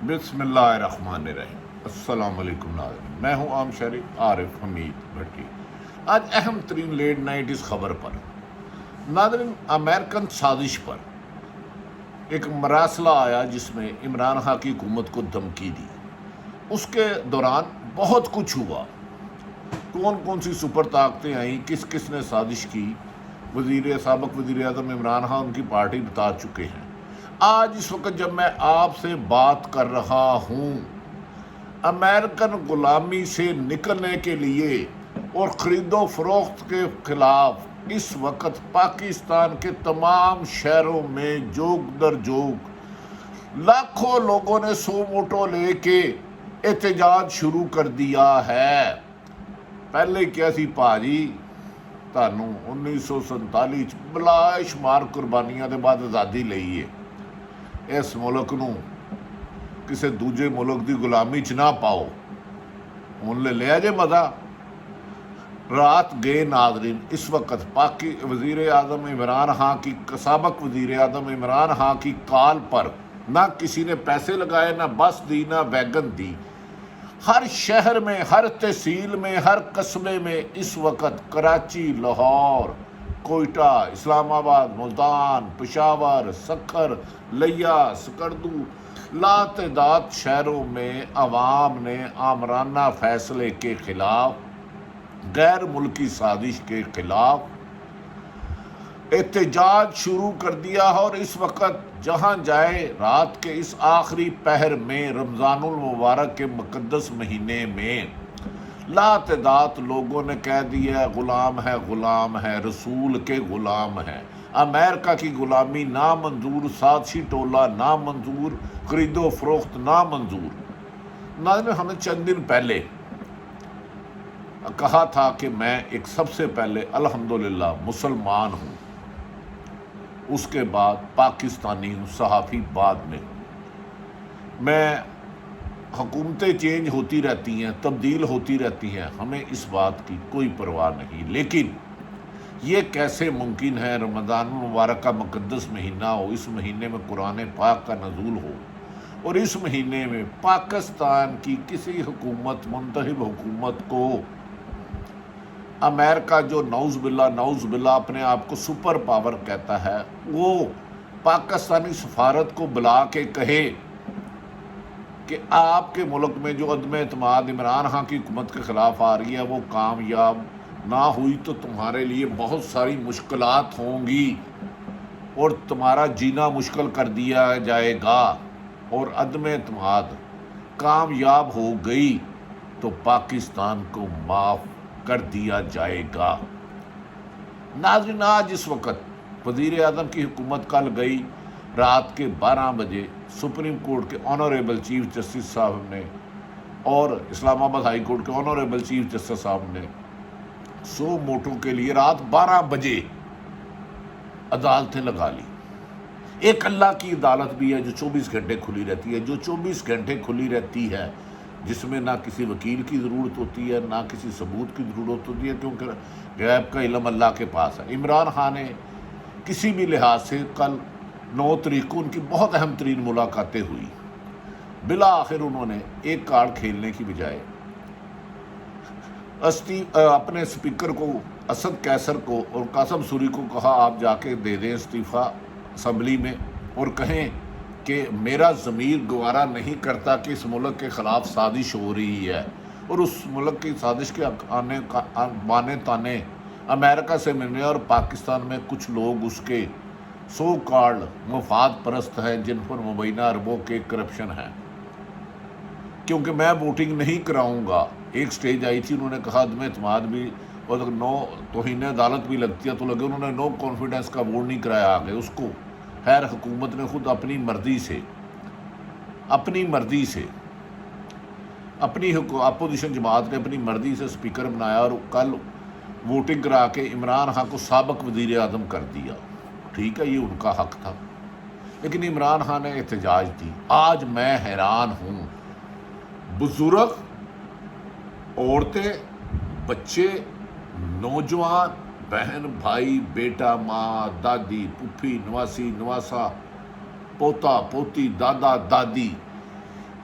بسم اللہ الرحمن الرحیم۔ السلام علیکم ناظرین، میں ہوں عام شہری عارف حمید بھٹی۔ آج اہم ترین لیٹ نائٹ اس خبر پر ناظرین، امریکن سازش پر ایک مراسلہ آیا جس میں عمران خان کی حکومت کو دھمکی دی۔ اس کے دوران بہت کچھ ہوا، کون کون سی سپر طاقتیں آئیں، کس کس نے سازش کی، سابق وزیر اعظم عمران خان ان کی پارٹی بتا چکے ہیں۔ آج اس وقت جب میں آپ سے بات کر رہا ہوں، امریکن غلامی سے نکلنے کے لیے اور خرید و فروخت کے خلاف اس وقت پاکستان کے تمام شہروں میں جوگ در جوگ لاکھوں لوگوں نے سو موٹو لے کے احتجاج شروع کر دیا ہے۔ پہلے کیا سی پاجی، تانوں 1947 بلا شمار قربانیاں دے بعد آزادی لئی ہے۔ اس ملک نو کسے دوجے ملک دی غلامی چ نہ پاؤ، ہن لے لیا جے مزہ۔ رات گئے ناظرین، اس وقت پاکی وزیر اعظم عمران خان کی سابق وزیر اعظم عمران خان کی کال پر نہ کسی نے پیسے لگائے، نہ بس دی، نہ ویگن دی۔ ہر شہر میں، ہر تحصیل میں، ہر قصبے میں اس وقت کراچی، لاہور، کوئٹہ، اسلام آباد، ملتان، پشاور، سکھر، لیا، سکردو، لاتعداد شہروں میں عوام نے آمرانہ فیصلے کے خلاف، غیر ملکی سازش کے خلاف احتجاج شروع کر دیا۔ اور اس وقت جہاں جائے، رات کے اس آخری پہر میں، رمضان المبارک کے مقدس مہینے میں لاتعداد لوگوں نے کہہ دیا غلام ہے، غلام ہے، رسول کے غلام ہے، امریکہ کی غلامی نامنظور، سازشی ٹولہ نامنظور، خرید و فروخت نامنظور۔ ناظرین، ہمیں چند دن پہلے کہا تھا کہ میں ایک سب سے پہلے الحمدللہ مسلمان ہوں، اس کے بعد پاکستانی ہوں، صحافی بعد میں ہوں۔ میں حکومتیں چینج ہوتی رہتی ہیں، تبدیل ہوتی رہتی ہیں، ہمیں اس بات کی کوئی پرواہ نہیں، لیکن یہ کیسے ممکن ہے رمضان المبارک کا مقدس مہینہ ہو، اس مہینے میں قرآن پاک کا نزول ہو، اور اس مہینے میں پاکستان کی کسی حکومت، منتخب حکومت کو امریکہ جو نعوذ باللہ اپنے آپ کو سپر پاور کہتا ہے، وہ پاکستانی سفارت کو بلا کے کہے کہ آپ کے ملک میں جو عدم اعتماد عمران خان کی حکومت کے خلاف آ رہی ہے وہ کامیاب نہ ہوئی تو تمہارے لیے بہت ساری مشکلات ہوں گی اور تمہارا جینا مشکل کر دیا جائے گا، اور عدم اعتماد کامیاب ہو گئی تو پاکستان کو معاف کر دیا جائے گا۔ ناظرین، آج اس وقت وزیر اعظم کی حکومت کل گئی رات کے 12 بجے سپریم کورٹ کے آنریبل چیف جسٹس صاحب نے اور اسلام آباد ہائی کورٹ کے آنریبل چیف جسٹس صاحب نے سو موٹوں کے لیے رات 12 بجے عدالتیں لگا لی۔ ایک اللہ کی عدالت بھی ہے جو 24 گھنٹے کھلی رہتی ہے، جو 24 گھنٹے کھلی رہتی ہے، جس میں نہ کسی وکیل کی ضرورت ہوتی ہے، نہ کسی ثبوت کی ضرورت ہوتی ہے، کیونکہ غیب کا علم اللہ کے پاس ہے۔ عمران خان نے کسی بھی لحاظ سے کل 9 تاریخ کو ان کی بہت اہم ترین ملاقاتیں ہوئی۔ بالآخر انہوں نے ایک کارڈ کھیلنے کی بجائے اپنے اسپیکر کو، اسد قیصر کو اور قاسم سوری کو کہا آپ جا کے دے دیں استعفیٰ اسمبلی میں، اور کہیں کہ میرا ضمیر گوارا نہیں کرتا کہ اس ملک کے خلاف سازش ہو رہی ہے، اور اس ملک کی سازش کے بانے تانے امریکہ سے ملنے، اور پاکستان میں کچھ لوگ اس کے سو کارڈ مفاد پرست ہیں جن پر مبینہ اربوں کے کرپشن ہے۔ کیونکہ میں ووٹنگ نہیں کراؤں گا، ایک سٹیج آئی تھی، انہوں نے کہا عدم اعتماد بھی اور توہین عدالت بھی لگتی ہے تو لگے، انہوں نے نو کانفیڈنس کا ووٹ نہیں کرایا آگے اس کو۔ خیر، حکومت نے خود اپنی مرضی سے اپوزیشن جماعت نے اپنی مرضی سے اسپیکر بنایا، اور کل ووٹنگ کرا کے عمران خان کو سابق وزیر اعظم کر دیا۔ ٹھیک ہے، یہ ان کا حق تھا، لیکن عمران خان نے احتجاج دی۔ آج میں حیران ہوں، بزرگ، عورتیں، بچے، نوجوان، بہن، بھائی، بیٹا، ماں، دادی، پھوپھی، نواسی، نواسا، پوتا، پوتی، دادا، دادی،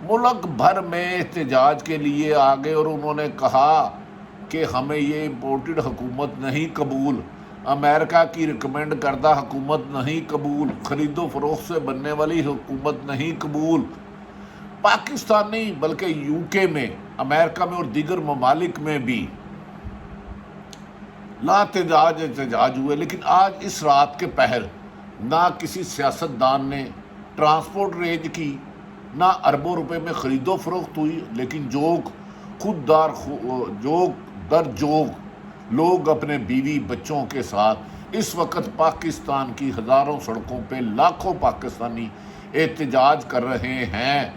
ملک بھر میں احتجاج کے لیے آگے اور انہوں نے کہا کہ ہمیں یہ امپورٹڈ حکومت نہیں قبول، امریکہ کی ریکمینڈ کردہ حکومت نہیں قبول، خرید و فروخت سے بننے والی حکومت نہیں قبول۔ پاکستان نہیں بلکہ یو کے میں، امریکہ میں اور دیگر ممالک میں بھی احتجاج ہوئے، لیکن آج اس رات کے پہر نہ کسی سیاستدان نے ٹرانسپورٹ رینج کی، نہ اربوں روپے میں خرید و فروخت ہوئی، لیکن جوگ در جوگ لوگ اپنے بیوی بچوں کے ساتھ اس وقت پاکستان کی ہزاروں سڑکوں پہ لاکھوں پاکستانی احتجاج کر رہے ہیں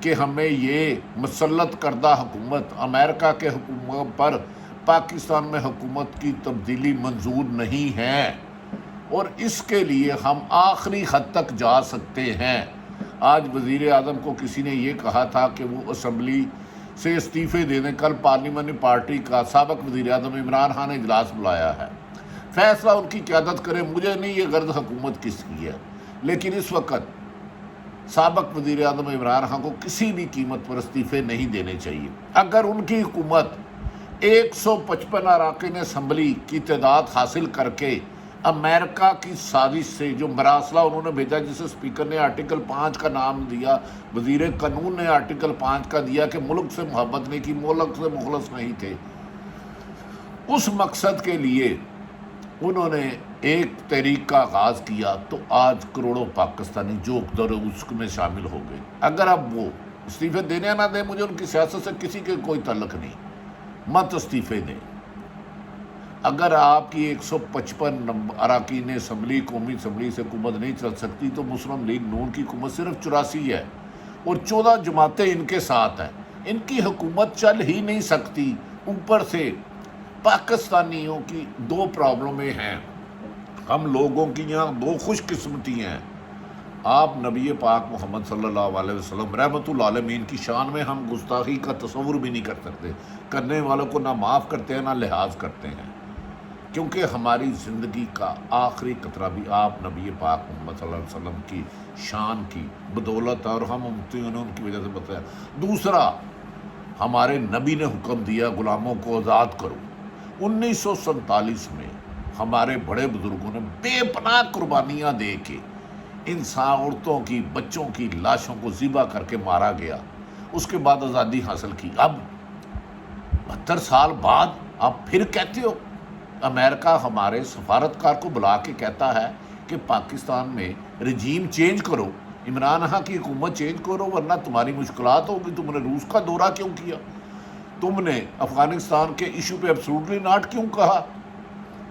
کہ ہمیں یہ مسلط کردہ حکومت، امریکہ کے حکومت پر پاکستان میں حکومت کی تبدیلی منظور نہیں ہے، اور اس کے لیے ہم آخری حد تک جا سکتے ہیں۔ آج وزیر اعظم کو کسی نے یہ کہا تھا کہ وہ اسمبلی سے استعفے دے دیں۔ کل پارلیمانی پارٹی کا سابق وزیر اعظم عمران خان نے اجلاس بلایا ہے، فیصلہ ان کی قیادت کرے، مجھے نہیں یہ غرض حکومت کس کی ہے، لیکن اس وقت سابق وزیر اعظم عمران خان کو کسی بھی قیمت پر استعفے نہیں دینے چاہیے۔ اگر ان کی حکومت 155 اراکین اسمبلی کی تعداد حاصل کر کے امریکہ کی سازش سے، جو مراسلہ انہوں نے بھیجا جسے اسپیکر نے آرٹیکل 5 کا نام دیا، وزیر قانون نے آرٹیکل 5 کا دیا کہ ملک سے محبت نہیں کی، ملک سے مخلص نہیں تھے، اس مقصد کے لیے انہوں نے ایک تحریک کا آغاز کیا، تو آج کروڑوں پاکستانی جو اس میں شامل ہو گئے۔ اگر اب وہ استعفے دینے نہ دیں، مجھے ان کی سیاست سے کسی کے کوئی تعلق نہیں، مت استعفے دیں۔ اگر آپ کی 155 اراکین اسمبلی، قومی اسمبلی سے حکومت نہیں چل سکتی، تو مسلم لیگ نون کی حکومت صرف 84 ہے اور 14 جماعتیں ان کے ساتھ ہیں، ان کی حکومت چل ہی نہیں سکتی۔ اوپر سے پاکستانیوں کی 2 پرابلمیں ہیں، ہم لوگوں کی یہاں 2 خوش قسمتی ہیں۔ آپ نبی پاک محمد صلی اللہ علیہ وسلم رحمت العالمین کی شان میں ہم گستاخی کا تصور بھی نہیں کر سکتے، کرنے والوں کو نہ معاف کرتے ہیں نہ لحاظ کرتے ہیں، کیونکہ ہماری زندگی کا آخری قطرہ بھی آپ نبی پاک محمد صلی اللہ علیہ وسلم کی شان کی بدولت ہے، اور ہم امتیوں نے ان کی وجہ سے بتایا۔ دوسرا، ہمارے نبی نے حکم دیا غلاموں کو آزاد کرو۔ 1947 میں ہمارے بڑے بزرگوں نے بے پناہ قربانیاں دے کے انسان، عورتوں کی، بچوں کی لاشوں کو ذبح کر کے مارا گیا، اس کے بعد آزادی حاصل کی۔ اب 72 سال بعد آپ پھر کہتے ہو، امریکہ ہمارے سفارتکار کو بلا کے کہتا ہے کہ پاکستان میں رجیم چینج کرو، عمران خان کی حکومت چینج کرو ورنہ تمہاری مشکلات ہوگی۔ تم نے روس کا دورہ کیوں کیا؟ تم نے افغانستان کے ایشو پہ ایبسولوٹلی ناٹ کیوں کہا؟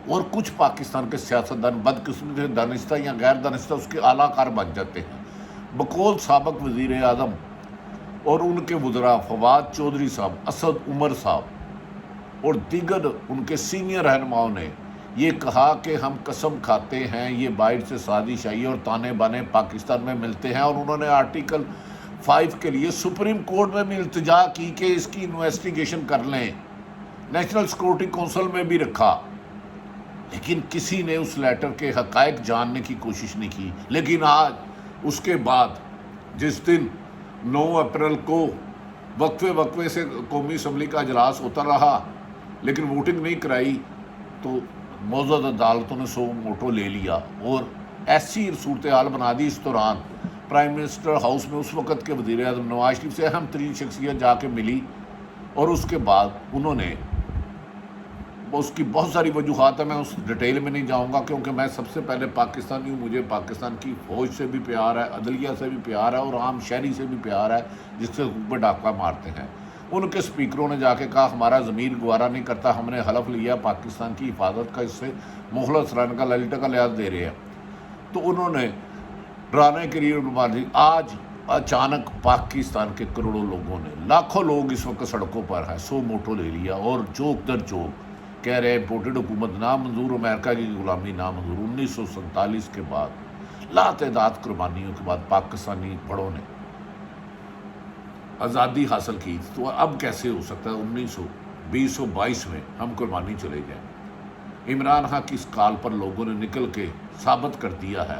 اور کچھ پاکستان کے سیاستدان بدقسمتی سے دانستہ یا غیر دانستہ اس کے اعلیٰ کار بن جاتے ہیں۔ بقول سابق وزیر اعظم اور ان کے وزراء فواد چودھری صاحب، اسد عمر صاحب اور دیگر ان کے سینئر رہنماؤں نے یہ کہا کہ ہم قسم کھاتے ہیں یہ باہر سے سازش آئی اور تانے بانے پاکستان میں ملتے ہیں، اور انہوں نے آرٹیکل 5 کے لیے سپریم کورٹ میں بھی التجا کی کہ اس کی انویسٹیگیشن کر لیں، نیشنل سیکورٹی کونسل میں بھی رکھا، لیکن کسی نے اس لیٹر کے حقائق جاننے کی کوشش نہیں کی۔ لیکن آج اس کے بعد، جس دن 9 اپریل کو وقفے سے قومی اسمبلی کا اجلاس ہوتا رہا لیکن ووٹنگ نہیں کرائی، تو معزز عدالتوں نے 100 ووٹوں لے لیا اور ایسی صورتحال بنا دی۔ اس دوران پرائم منسٹر ہاؤس میں اس وقت کے وزیر اعظم نواز شریف سے اہم ترین شخصیت جا کے ملی، اور اس کے بعد انہوں نے، اس کی بہت ساری وجوہات ہیں، میں اس ڈیٹیل میں نہیں جاؤں گا کیونکہ میں سب سے پہلے پاکستانی ہوں، مجھے پاکستان کی فوج سے بھی پیار ہے، عدلیہ سے بھی پیار ہے، اور عام شہری سے بھی پیار ہے جس سے اوپر ڈاکہ مارتے ہیں۔ ان کے سپیکروں نے جا کے کہا ہمارا ضمیر گوارا نہیں کرتا، ہم نے حلف لیا پاکستان کی حفاظت کا، اس سے مخلص رہنے کا، للٹا کا لحاظ دے رہے ہیں۔ تو انہوں نے ڈرانے کے لیے دی۔ آج اچانک پاکستان کے کروڑوں لوگوں نے، لاکھوں لوگ اس وقت سڑکوں پر ہیں، 100 ووٹوں لے لیا اور جوک در جوک کہہ رہے امپورٹڈ حکومت نامنظور، امریکہ کی غلامی نامنظور۔ 1947 کے بعد لاتعداد قربانیوں کے بعد پاکستانی بڑوں نے آزادی حاصل کی، تو اب کیسے ہو سکتا ہے 1922 میں ہم قربانی چلے جائیں؟ عمران خان کی اس کال پر لوگوں نے نکل کے ثابت کر دیا ہے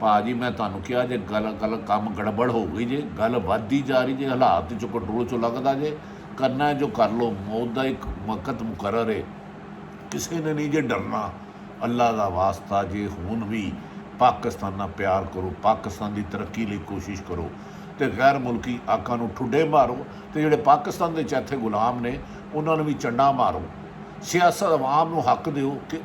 ਭਾਜੀ ਮੈਂ ਤੁਹਾਨੂੰ ਕਿਹਾ ਜੇ ਗੱਲ ਕੰਮ ਗੜਬੜ ਹੋ ਗਈ ਜੇ, ਗੱਲ ਵੱਧਦੀ ਜਾ ਰਹੀ ਜੇ, ਹਾਲਾਤ 'ਚੋਂ ਕੰਟਰੋਲ 'ਚੋਂ ਲੱਗਦਾ ਜੇ, ਕਰਨਾ ਜੋ ਕਰ ਲਓ। ਮੌਤ ਦਾ ਇੱਕ ਵਕਤ ਮੁਕਰਰ ਹੈ, ਕਿਸੇ ਨੇ ਨਹੀਂ ਜੇ ਡਰਨਾ। ਅੱਲਾ ਦਾ ਵਾਸਤਾ ਜੇ ਹੁਣ ਵੀ ਪਾਕਿਸਤਾਨ ਨਾਲ ਪਿਆਰ ਕਰੋ, ਪਾਕਿਸਤਾਨ ਦੀ ਤਰੱਕੀ ਲਈ ਕੋਸ਼ਿਸ਼ ਕਰੋ, ਅਤੇ ਗੈਰ ਮੁਲਕੀ ਆਕਾਂ ਨੂੰ ਠੁੱਡੇ ਮਾਰੋ, ਅਤੇ ਜਿਹੜੇ ਪਾਕਿਸਤਾਨ ਦੇ ਚੌਥੇ ਗੁਲਾਮ ਨੇ ਉਹਨਾਂ ਨੂੰ ਵੀ ਚੰਡਾ ਮਾਰੋ। ਸਿਆਸਤ ਆਵਾਮ ਨੂੰ ਹੱਕ ਦਿਓ ਕਿ